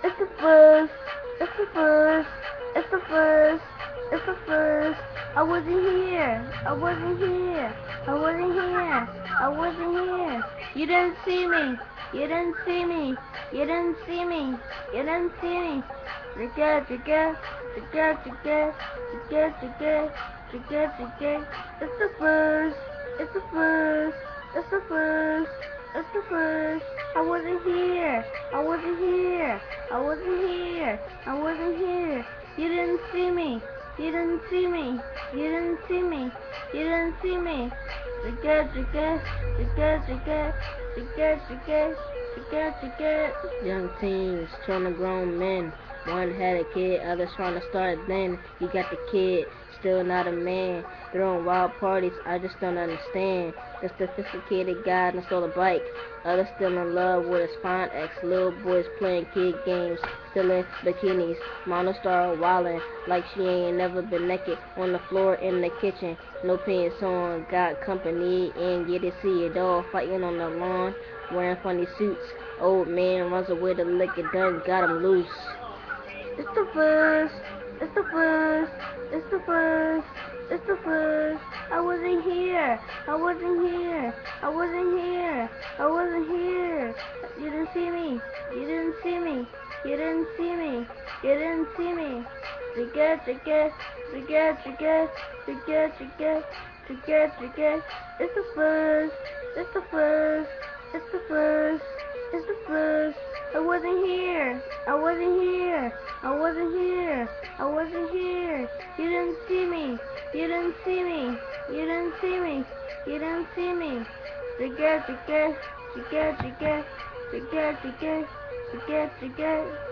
It's the first. It's the first. It's the first. It's the first. I wasn't here. I wasn't here. I wasn't here. I wasn't here. You didn't see me. You didn't see me. You didn't see me. You didn't see me. It's the first. It's the first. It's the first. It's the first. I wasn't here. I wasn't here. I wasn't here. I wasn't here. You didn't see me. You didn't see me. You didn't see me. You didn't see me. Young teens, turning grown men. One had a kid, others trying to start then. You got the kid, still not a man. Throwing wild parties, I just don't understand. The sophisticated guy and stole a bike. Others still in love with his fine ex. Little boys playing kid games, still in bikinis. Mama star wildin' like she ain't never been naked. On the floor in the kitchen, no pants on. Got company and get to see it all. Fighting on the lawn, wearing funny suits. Old man runs away to lick it done, got him loose. It's the first. It's the first. It's the first. It's the first. I wasn't here. I wasn't here. I wasn't here. I wasn't here. You didn't see me. You didn't see me. You didn't see me. You didn't see me. It's the first. It's the first. It's the first. It's the first. I wasn't here. I wasn't here. I wasn't here. I wasn't here. You didn't see me. You didn't see me. You didn't see me. You didn't see me. Forget.